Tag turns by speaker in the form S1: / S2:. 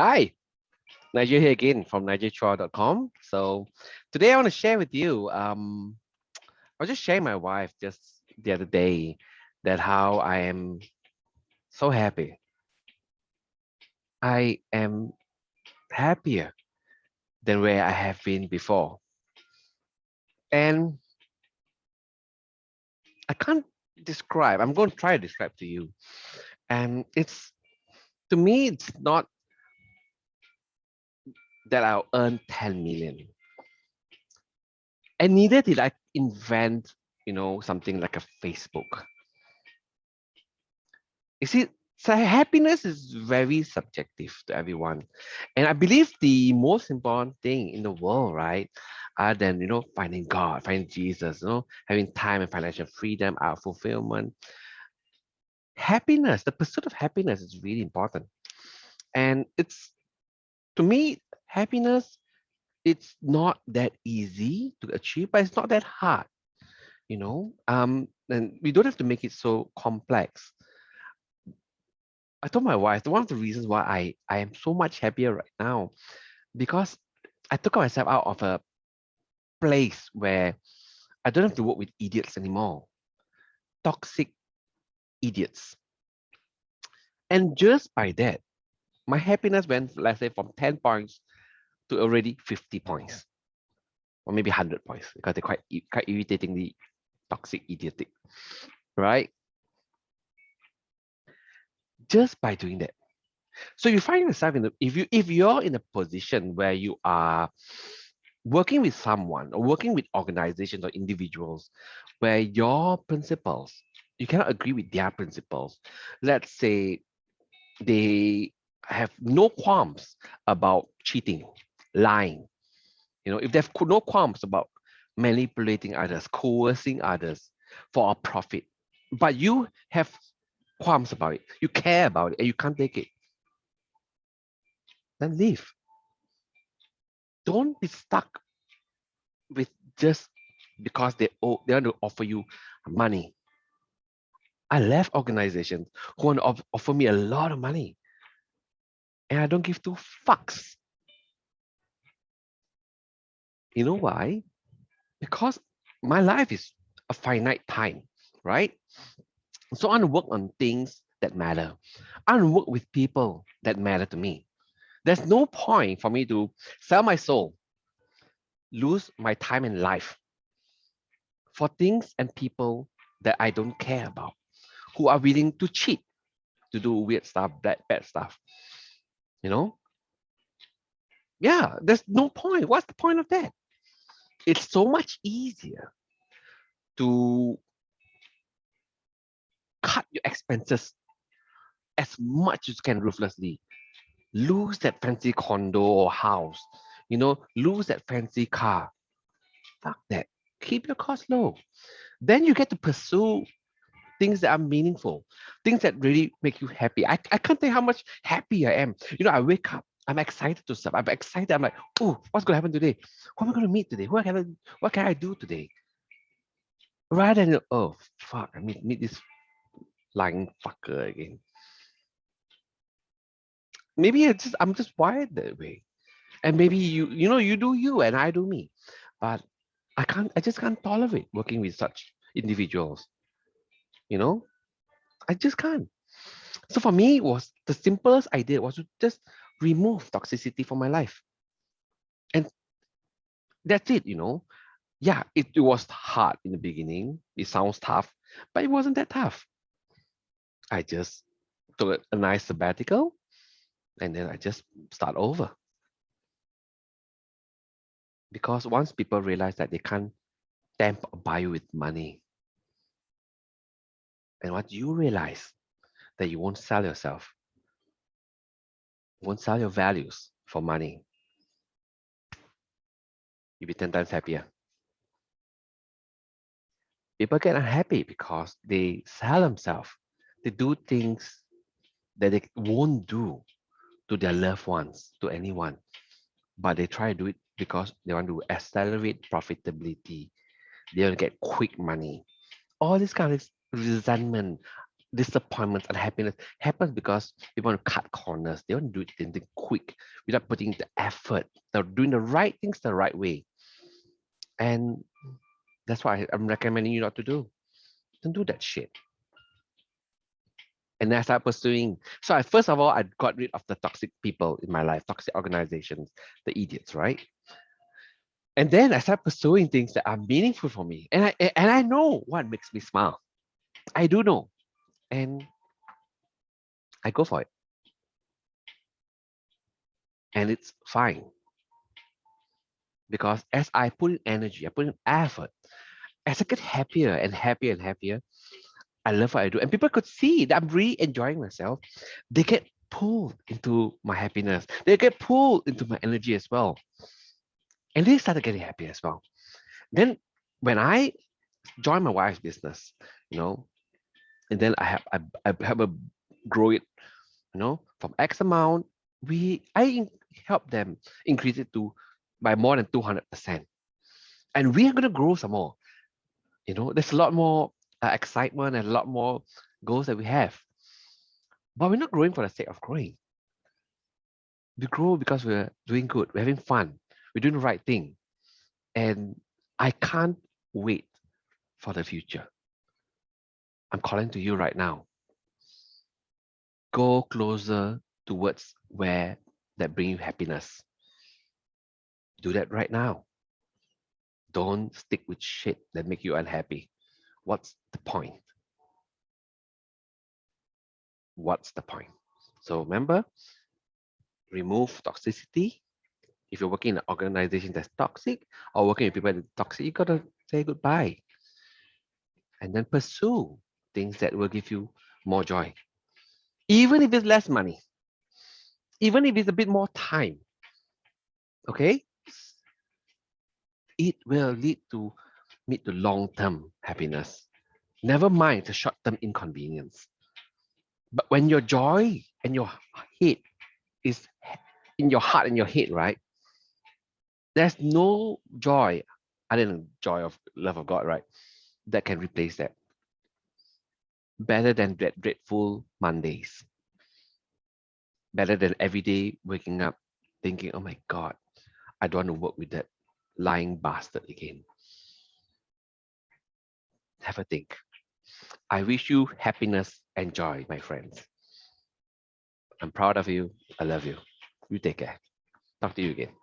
S1: Hi, Nigel here again from nigelchua.com. So today I want to share with you. I was just sharing my wife just the other day that how I am so happy. I am happier than where I have been before, and I can't describe. I'm going to try to describe to you, and it's to me, it's not that I'll earn 10 million, and neither did I invent, something like a Facebook. You see, so happiness is very subjective to everyone. And I believe the most important thing in the world, right, other than, finding God, finding Jesus, having time and financial freedom, our fulfillment, happiness, the pursuit of happiness is really important. And it's, to me, happiness, it's not that easy to achieve, but it's not that hard, and we don't have to make it so complex. I told my wife one of the reasons why I am so much happier right now because I took myself out of a place where I don't have to work with idiots anymore, toxic idiots. And just by that, my happiness went, let's say, from 10 points to already 50 points, or maybe 100 points because they're quite irritatingly toxic, idiotic, right? Just by doing that. So you find yourself if you're in a position where you are working with someone or working with organizations or individuals where your principles, you cannot agree with their principles. Let's say they have no qualms about cheating, lying. If they have no qualms about manipulating others, coercing others for a profit, but you have qualms about it, you care about it, and you can't take it, then leave. Don't be stuck with just because they want to offer you money. I left organizations who want to offer me a lot of money, and I don't give two fucks. You know why? Because my life is a finite time, right? So I want to work on things that matter. I want to work with people that matter to me. There's no point for me to sell my soul, lose my time and life for things and people that I don't care about, who are willing to cheat, to do weird stuff, bad stuff. You know, yeah, there's no point. What's the point of that? It's so much easier to cut your expenses as much as you can ruthlessly. Lose that fancy condo or house, lose that fancy car. Fuck that. Keep your costs low. Then you get to pursue things that are meaningful, things that really make you happy. I can't tell you how much happy I am. I wake up, I'm excited to stuff. I'm excited. I'm like, oh, what's going to happen today? Who am I going to meet today? What can I do today? Rather than, oh, fuck, I meet this lying fucker again. Maybe I'm just wired that way. And maybe you do you and I do me. But I just can't tolerate working with such individuals. You know, I just can't. So for me, it was the simplest idea was to just remove toxicity from my life. And that's it. Yeah, it was hard in the beginning. It sounds tough, but it wasn't that tough. I just took a nice sabbatical and then I just start over. Because once people realize that they can't tempt or buy you with money, and once you realize that you won't sell yourself, you won't sell your values for money, you'll be 10 times happier. People get unhappy because they sell themselves. They do things that they won't do to their loved ones, to anyone, but they try to do it because they want to accelerate profitability. They want to get quick money. All this kind of resentment, disappointments, unhappiness happens because people want to cut corners. They want to do it quick without putting the effort. They're doing the right things the right way. And that's why I'm recommending you not to do. Don't do that shit. And then I started pursuing. So I first of all, I got rid of the toxic people in my life, toxic organizations, the idiots, right? And then I started pursuing things that are meaningful for me. And I know what makes me smile. I do know. And I go for it. And it's fine. Because as I put in energy, I put in effort, as I get happier and happier and happier, I love what I do. And people could see that I'm really enjoying myself. They get pulled into my happiness. They get pulled into my energy as well. And they started getting happy as well. Then when I joined my wife's business, you know, and then I have a grow it, from X amount, help them increase it to by more than 200%. And we are gonna grow some more. There's a lot more excitement and a lot more goals that we have. But we're not growing for the sake of growing. We grow because we're doing good, we're having fun, we're doing the right thing. And I can't wait for the future. I'm calling to you right now. Go closer towards where that bring you happiness. Do that right now. Don't stick with shit that make you unhappy. What's the point? What's the point? So remember, remove toxicity. If you're working in an organization that's toxic or working with people that are toxic, you gotta say goodbye and then pursue things that will give you more joy. Even if it's less money, even if it's a bit more time, okay? It will lead to mid to long-term happiness. Never mind the short-term inconvenience. But when your joy and your head is in your heart and your head, right? There's no joy other than joy of love of God, right? That can replace that. Better than that dreadful Mondays. Better than every day waking up thinking, oh my God, I don't want to work with that lying bastard again. Have a think. I wish you happiness and joy, my friends. I'm proud of you. I love you. You take care. Talk to you again.